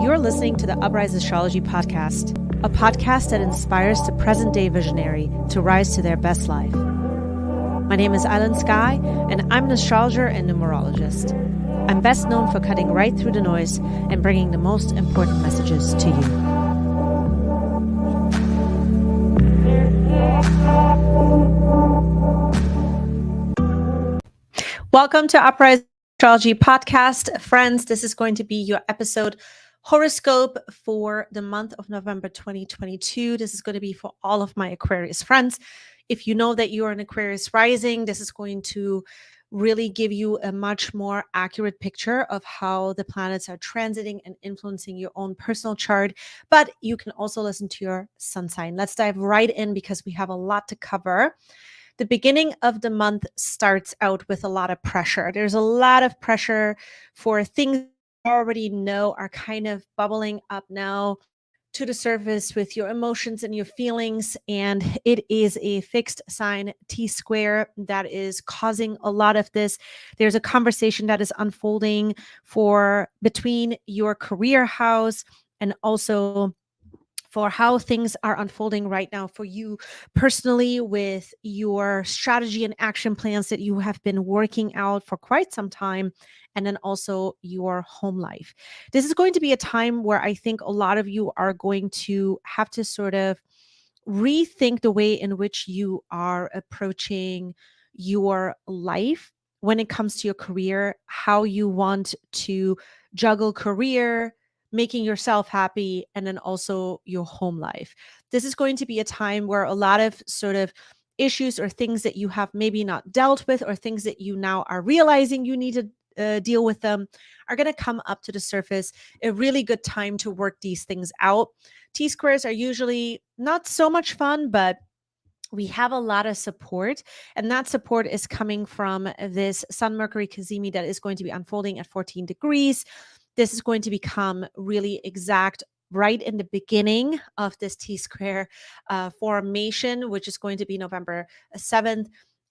You're listening to the Uprise Astrology Podcast, a podcast that inspires the present-day visionary to rise to their best life. My name is Island Sky, and I'm an astrologer and numerologist. I'm best known for cutting right through the noise and bringing the most important messages to you. Welcome to Uprise Astrology Podcast. Friends, this is going to be your episode horoscope for the month of November 2022. This is going to be for all of my Aquarius friends. If you know that you are an Aquarius rising, this is going to really give you a much more accurate picture of how the planets are transiting and influencing your own personal chart. But you can also listen to your sun sign. Let's dive right in because we have a lot to cover. The beginning of the month starts out with a lot of pressure. There's a lot of pressure for things you already know are kind of bubbling up now to the surface with your emotions and your feelings. And it is a fixed sign T-square that is causing a lot of this. There's a conversation that is unfolding between your career house and also for how things are unfolding right now for you personally with your strategy and action plans that you have been working out for quite some time, and then also your home life. This is going to be a time where I think a lot of you are going to have to sort of rethink the way in which you are approaching your life when it comes to your career, how you want to juggle career, making yourself happy, and then also your home life. This is going to be a time where a lot of sort of issues or things that you have maybe not dealt with or things that you now are realizing you need to deal with them are going to come up to the surface. A really good time to work these things out. T-squares are usually not so much fun, but we have a lot of support, and that support is coming from this Sun Mercury Cazimi that is going to be unfolding at 14 degrees. This is going to become really exact right in the beginning of this T-square formation, which is going to be November 7th.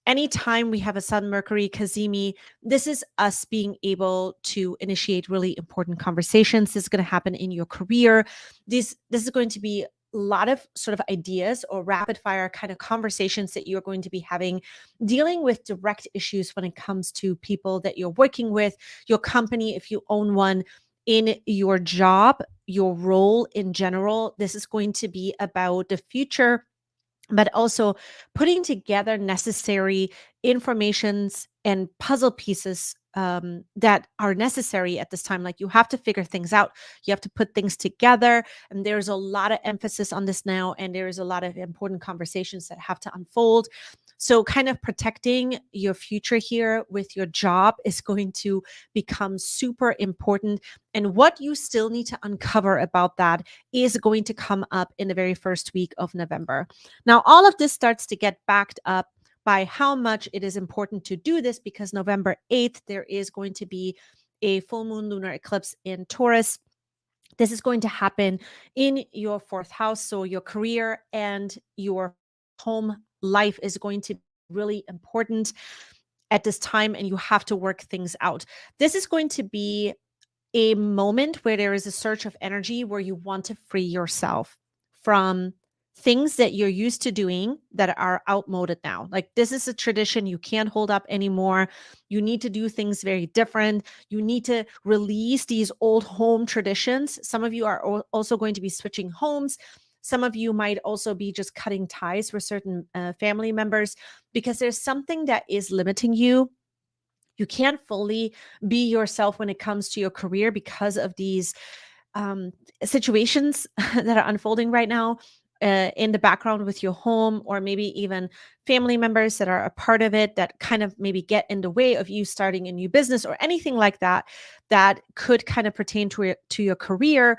Anytime we have a Sun Mercury Cazimi, this is us being able to initiate really important conversations. This is going to happen in your career. This is going to be a lot of sort of ideas or rapid fire kind of conversations that you're going to be having, dealing with direct issues when it comes to people that you're working with, your company, if you own one, in your job, your role in general. This is going to be about the future, but also putting together necessary informations and puzzle pieces that are necessary at this time. Like, you have to figure things out. You have to put things together. And there's a lot of emphasis on this now. And there's a lot of important conversations that have to unfold. So kind of protecting your future here with your job is going to become super important. And what you still need to uncover about that is going to come up in the very first week of November. Now, all of this starts to get backed up by how much it is important to do this, because November 8th, there is going to be a full moon lunar eclipse in Taurus. This is going to happen in your fourth house. So your career and your home life is going to be really important at this time, and you have to work things out. This is going to be a moment where there is a surge of energy where you want to free yourself from things that you're used to doing that are outmoded now. Like, this is a tradition you can't hold up anymore. You need to do things very different. You need to release these old home traditions. Some of you are also going to be switching homes. Some of you might also be just cutting ties with certain family members because there's something that is limiting you. You can't fully be yourself when it comes to your career because of these situations that are unfolding right now in the background with your home, or maybe even family members that are a part of it that kind of maybe get in the way of you starting a new business or anything like that, that could kind of pertain to your career.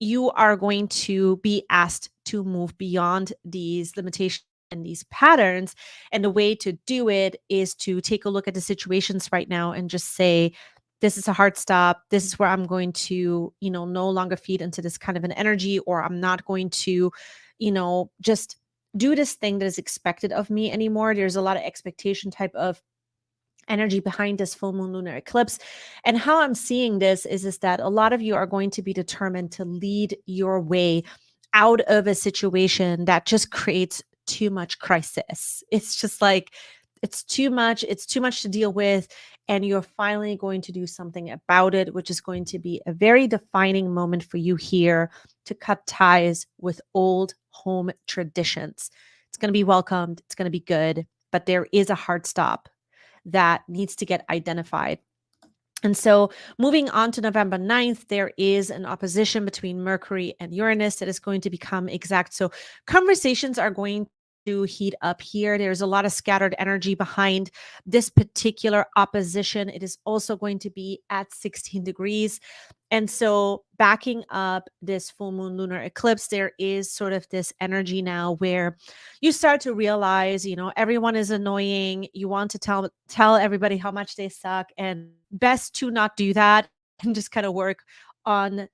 You are going to be asked to move beyond these limitations and these patterns. And the way to do it is to take a look at the situations right now and just say, this is a hard stop. This is where I'm going to, no longer feed into this kind of an energy, or I'm not going to, just do this thing that is expected of me anymore. There's a lot of expectation type of energy behind this full moon lunar eclipse. And how I'm seeing this is that a lot of you are going to be determined to lead your way out of a situation that just creates too much crisis. It's just like it's too much to deal with, and you're finally going to do something about it, which is going to be a very defining moment for you here to cut ties with old home traditions. It's going to be welcomed, it's going to be good, but there is a hard stop that needs to get identified. And so moving on to November 9th, there is an opposition between Mercury and Uranus that is going to become exact. So conversations are going to heat up here. There's a lot of scattered energy behind this particular opposition. It is also going to be at 16 degrees. And so backing up this full moon lunar eclipse, there is sort of this energy now where you start to realize, everyone is annoying. You want to tell everybody how much they suck, and best to not do that and just kind of work on,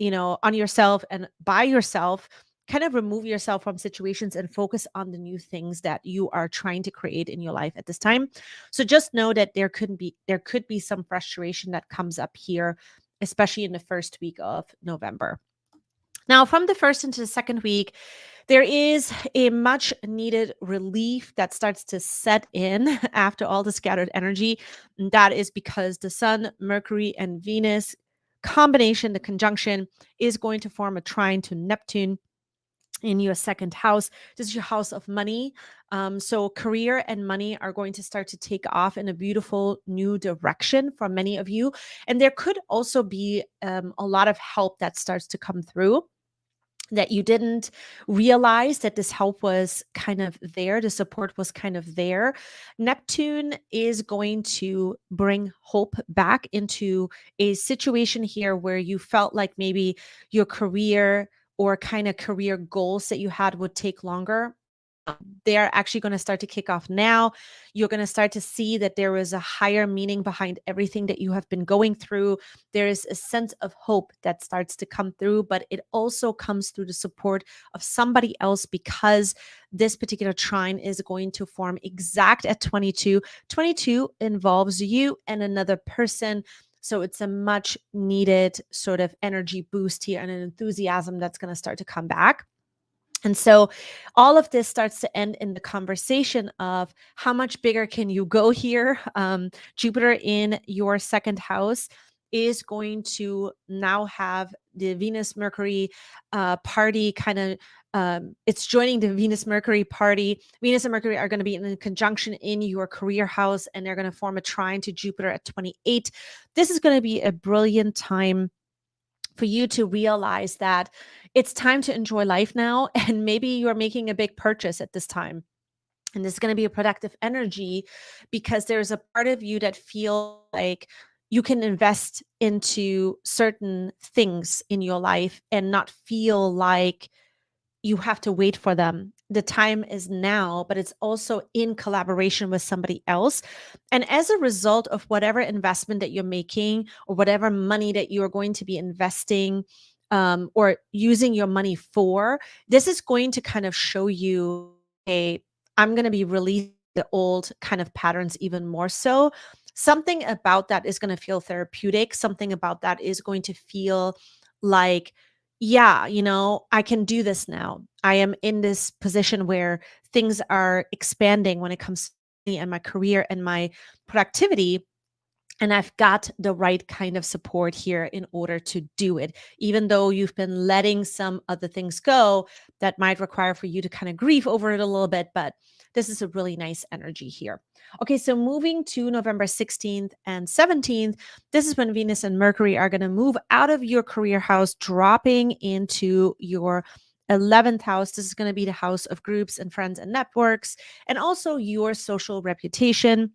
on yourself and by yourself, kind of remove yourself from situations and focus on the new things that you are trying to create in your life at this time. So just know that there could be some frustration that comes up here, especially in the first week of November. Now, from the first into the second week, there is a much needed relief that starts to set in after all the scattered energy. And that is because the Sun, Mercury, and Venus combination, the conjunction, is going to form a trine to Neptune in your second house. This is your house of money. So career and money are going to start to take off in a beautiful new direction for many of you. And there could also be a lot of help that starts to come through that you didn't realize that this help was kind of there, the support was kind of there. Neptune is going to bring hope back into a situation here where you felt like maybe your career or kind of career goals that you had would take longer. They are actually going to start to kick off now. You're going to start to see that there is a higher meaning behind everything that you have been going through. There is a sense of hope that starts to come through, but it also comes through the support of somebody else, because this particular trine is going to form exact at 22. 22 involves you and another person. So it's a much needed sort of energy boost here and an enthusiasm that's going to start to come back. And so all of this starts to end in the conversation of how much bigger can you go here? Jupiter in your second house is going to now have the Venus Mercury party kind of. It's joining the Venus Mercury party. Venus and Mercury are going to be in a conjunction in your career house, and they're going to form a trine to Jupiter at 28. This is going to be a brilliant time for you to realize that it's time to enjoy life now. And maybe you're making a big purchase at this time. And this is going to be a productive energy, because there's a part of you that feels like you can invest into certain things in your life and not feel like you have to wait for them. The time is now, but it's also in collaboration with somebody else. And as a result of whatever investment that you're making, or whatever money that you're going to be investing, or using your money for, this is going to kind of show you, hey, I'm going to be releasing the old kind of patterns even more so. Something about that is going to feel therapeutic. Something about that is going to feel like, yeah, I can do this now. I am in this position where things are expanding when it comes to me and my career and my productivity. And I've got the right kind of support here in order to do it, even though you've been letting some other things go that might require for you to kind of grieve over it a little bit. But this is a really nice energy here. Okay, so moving to November 16th and 17th, this is when Venus and Mercury are going to move out of your career house, dropping into your 11th house. This is going to be the house of groups and friends and networks, and also your social reputation.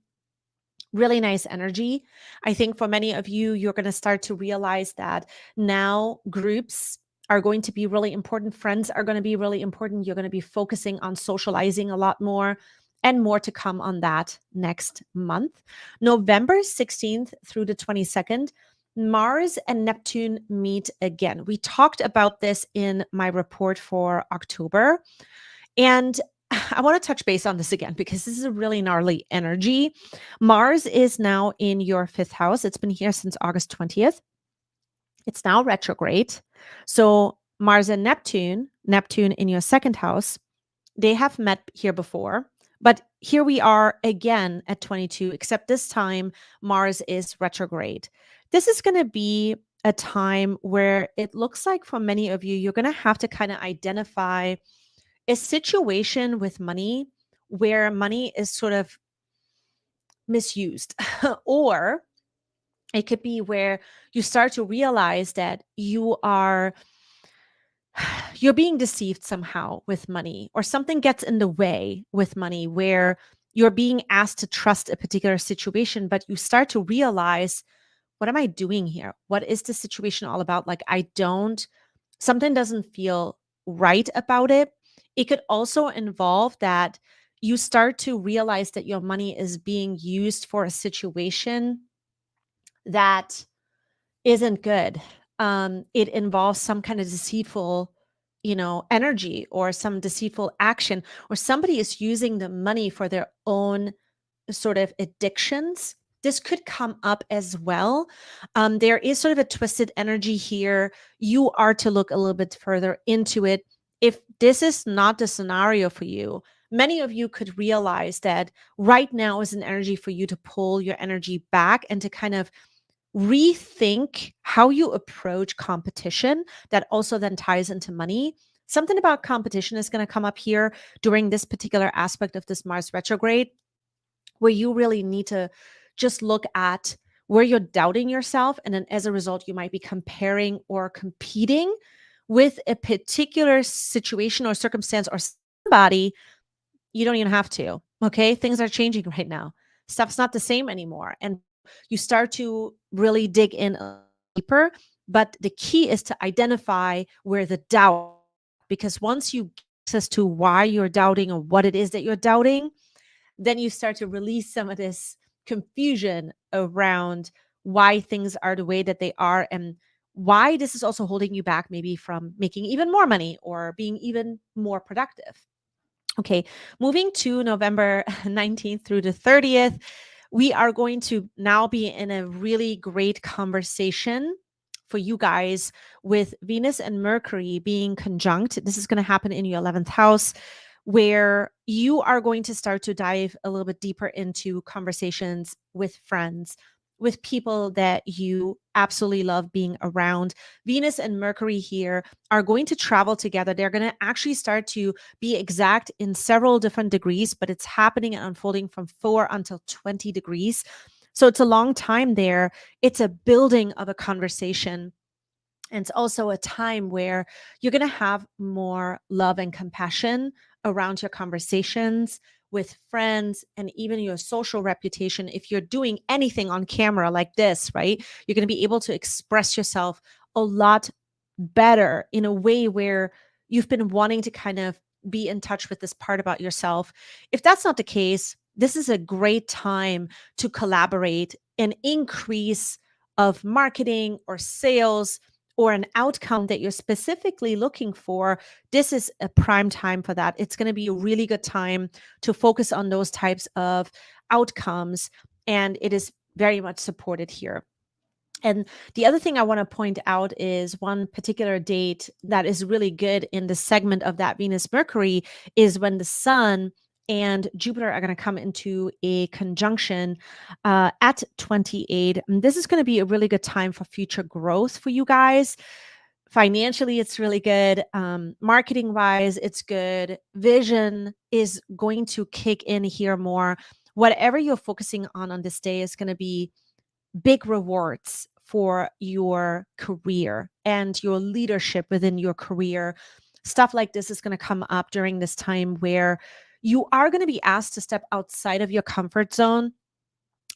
Really nice energy. I think for many of you, you're going to start to realize that now groups are going to be really important. Friends are going to be really important. You're going to be focusing on socializing a lot more, and more to come on that next month. November 16th through the 22nd, Mars and Neptune meet again. We talked about this in my report for October. And I want to touch base on this again because this is a really gnarly energy. Mars is now in your fifth house. It's been here since August 20th. It's now retrograde. So Mars and Neptune in your second house, they have met here before. But here we are again at 22, except this time Mars is retrograde. This is going to be a time where it looks like for many of you, you're going to have to kind of identify a situation with money where money is sort of misused, or it could be where you start to realize that you're being deceived somehow with money, or something gets in the way with money where you're being asked to trust a particular situation, but you start to realize, what am I doing here? What is the situation all about? Like, something doesn't feel right about it. It could also involve that you start to realize that your money is being used for a situation that isn't good. It involves some kind of deceitful, energy, or some deceitful action, or somebody is using the money for their own sort of addictions. This could come up as well. There is sort of a twisted energy here. You are to look a little bit further into it. If this is not the scenario for you, many of you could realize that right now is an energy for you to pull your energy back and to kind of rethink how you approach competition that also then ties into money. Something about competition is going to come up here during this particular aspect of this Mars retrograde, where you really need to just look at where you're doubting yourself. And then as a result, you might be comparing or competing with a particular situation or circumstance or somebody. You don't even have to. Okay. Things are changing right now. Stuff's not the same anymore. And you start to really dig in deeper. But the key is to identify where the doubt, because once you get access to why you're doubting or what it is that you're doubting, then you start to release some of this confusion around why things are the way that they are, and why this is also holding you back maybe from making even more money or being even more productive. Okay, moving to November 19th through the 30th, we are going to now be in a really great conversation for you guys with Venus and Mercury being conjunct. This is going to happen in your 11th house, where you are going to start to dive a little bit deeper into conversations with friends, with people that you absolutely love being around. Venus and Mercury here are going to travel together. They're going to actually start to be exact in several different degrees, but it's happening and unfolding from 4 until 20 degrees. So it's a long time there. It's a building of a conversation. And it's also a time where you're going to have more love and compassion around your conversations with friends and even your social reputation. If you're doing anything on camera like this, right, you're going to be able to express yourself a lot better in a way where you've been wanting to kind of be in touch with this part about yourself. If that's not the case, this is a great time to collaborate and increase of marketing or sales or an outcome that you're specifically looking for. This is a prime time for that. It's going to be a really good time to focus on those types of outcomes, and it is very much supported here. And the other thing I want to point out is one particular date that is really good in the segment of that Venus Mercury is when the Sun and Jupiter are going to come into a conjunction at 28. And this is going to be a really good time for future growth for you guys. Financially, it's really good. Marketing wise, it's good. Vision is going to kick in here more. Whatever you're focusing on this day is going to be big rewards for your career and your leadership within your career. Stuff like this is going to come up during this time where you are going to be asked to step outside of your comfort zone.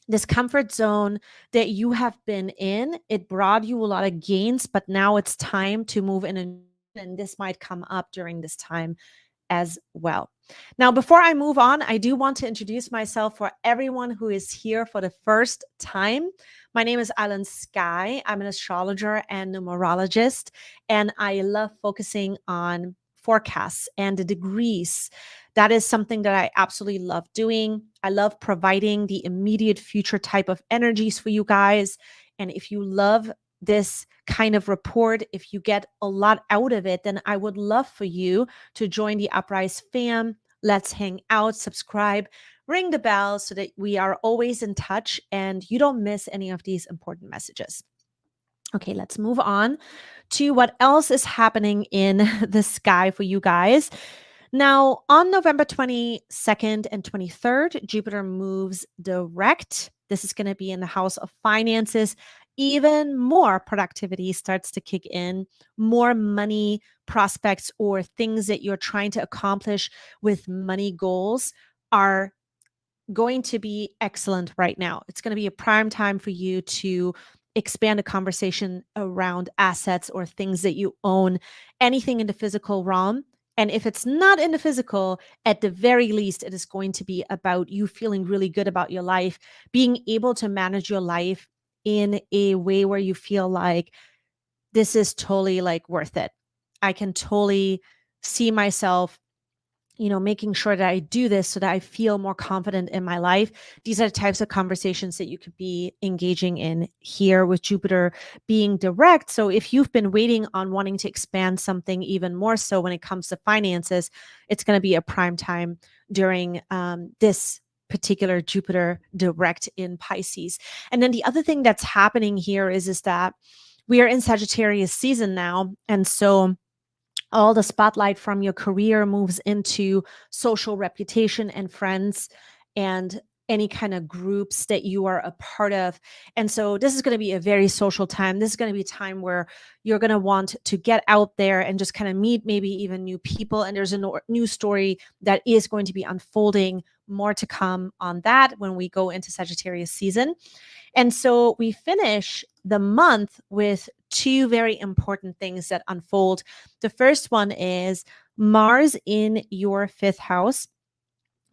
This comfort zone that you have been in, it brought you a lot of gains, but now it's time to move in, and this might come up during this time as well. Now, before I move on, I do want to introduce myself for everyone who is here for the first time. My name is Alan Sky. I'm an astrologer and numerologist, and I love focusing on forecasts and the degrees. That is something that I absolutely love doing. I love providing the immediate future type of energies for you guys. And if you love this kind of report, if you get a lot out of it, then I would love for you to join the Uprise fam. Let's hang out, subscribe, ring the bell so that we are always in touch and you don't miss any of these important messages. Okay, let's move on to what else is happening in the sky for you guys. Now, on November 22nd and 23rd, Jupiter moves direct. This is going to be in the house of finances. Even more productivity starts to kick in, more money prospects or things that you're trying to accomplish with money goals are going to be excellent right now. It's going to be a prime time for you to expand a conversation around assets or things that you own, anything in the physical realm. And if it's not in the physical, at the very least, it is going to be about you feeling really good about your life, being able to manage your life in a way where you feel like this is totally like worth it. I can totally see myself making sure that I do this so that I feel more confident in my life. These are the types of conversations that you could be engaging in here with Jupiter being direct. So if you've been waiting on wanting to expand something even more so when it comes to finances, it's going to be a prime time during this particular Jupiter direct in Pisces. And then the other thing that's happening here is that we are in Sagittarius season now. And so all the spotlight from your career moves into social reputation and friends and any kind of groups that you are a part of. And so this is going to be a very social time. This is going to be a time where you're going to want to get out there and just kind of meet maybe even new people. And there's a new story that is going to be unfolding. More to come on that when we go into Sagittarius season. And so we finish the month with two very important things that unfold. The first one is Mars in your fifth house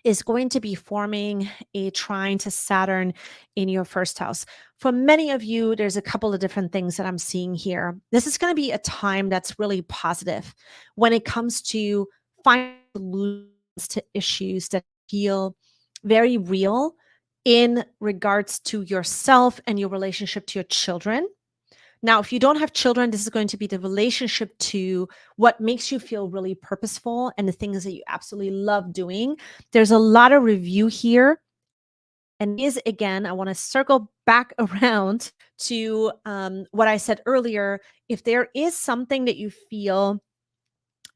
is going to be forming a trine to Saturn in your first house. For many of you, there's a couple of different things that I'm seeing here. This is going to be a time that's really positive when it comes to finding solutions to issues that feel very real in regards to yourself and your relationship to your children. Now, if you don't have children, this is going to be the relationship to what makes you feel really purposeful and the things that you absolutely love doing. There's a lot of review here. And again, I want to circle back around to what I said earlier. If there is something that you feel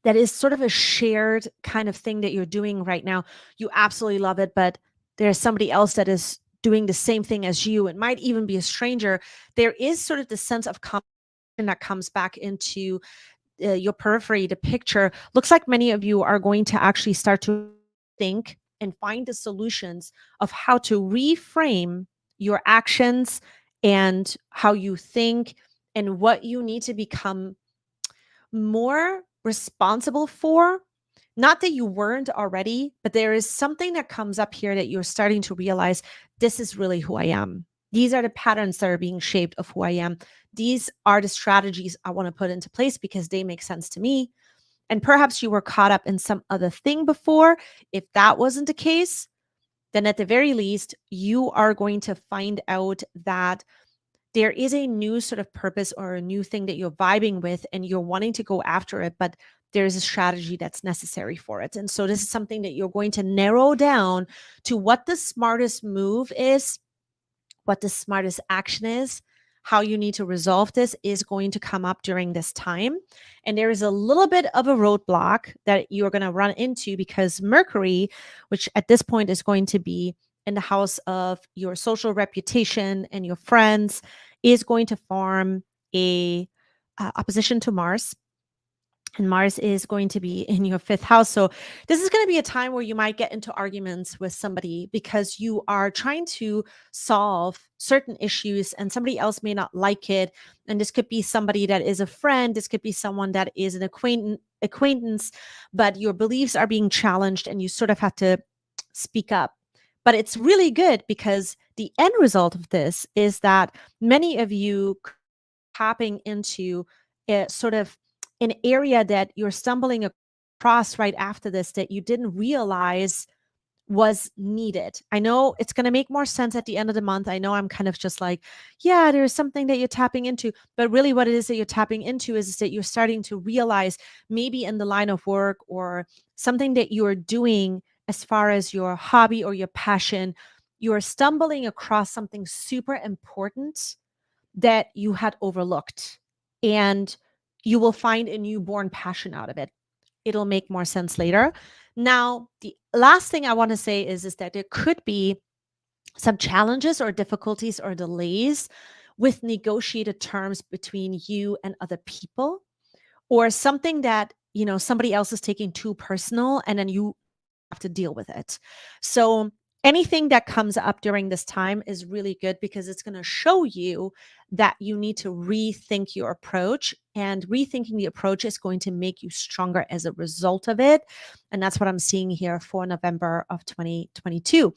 that is sort of a shared kind of thing that you're doing right now, you absolutely love it, but there's somebody else that is doing the same thing as you. It might even be a stranger. There is sort of the sense of competition that comes back into your periphery, the picture. Looks like many of you are going to actually start to think and find the solutions of how to reframe your actions and how you think and what you need to become more responsible for. Not that you weren't already, but there is something that comes up here that you're starting to realize this is really who I am. These are the patterns that are being shaped of who I am. These are the strategies I want to put into place because they make sense to me. And perhaps you were caught up in some other thing before. If that wasn't the case, then at the very least, you are going to find out that there is a new sort of purpose or a new thing that you're vibing with and you're wanting to go after it, but there's a strategy that's necessary for it. And so this is something that you're going to narrow down to what the smartest move is, what the smartest action is, how you need to resolve this is going to come up during this time. And there is a little bit of a roadblock that you're going to run into because Mercury, which at this point is going to be in the house of your social reputation and your friends, is going to form a opposition to Mars. And Mars is going to be in your fifth house. So this is going to be a time where you might get into arguments with somebody because you are trying to solve certain issues and somebody else may not like it. And this could be somebody that is a friend. This could be someone that is an acquaintance, but your beliefs are being challenged and you sort of have to speak up. But it's really good because the end result of this is that many of you tapping into a sort of an area that you're stumbling across across right after this that you didn't realize was needed? I know it's going to make more sense at the end of the month. I know I'm kind of just like, yeah, there's something that you're tapping into, but really what it is that you're tapping into is that you're starting to realize, maybe in the line of work or something that you're doing as far as your hobby or your passion, you're stumbling across something super important that you had overlooked, and you will find a newborn passion out of it. It'll make more sense later. Now, the last thing I want to say is that there could be some challenges or difficulties or delays with negotiated terms between you and other people, or something that, somebody else is taking too personal, and then you have to deal with it. So anything that comes up during this time is really good, because it's going to show you that you need to rethink your approach, and rethinking the approach is going to make you stronger as a result of it. And that's what I'm seeing here for November of 2022.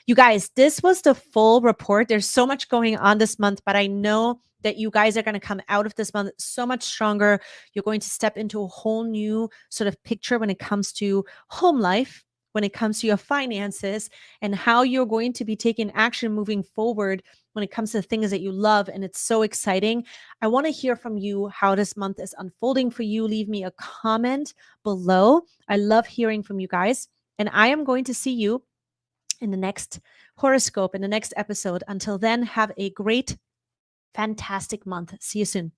You guys, this was the full report. There's so much going on this month, but I know that you guys are going to come out of this month so much stronger. You're going to step into a whole new sort of picture when it comes to home life, when it comes to your finances, and how you're going to be taking action moving forward when it comes to things that you love. And it's so exciting. I want to hear from you how this month is unfolding for you. Leave me a comment below. I love hearing from you guys. And I am going to see you in the next horoscope, in the next episode. Until then, have a great, fantastic month. See you soon.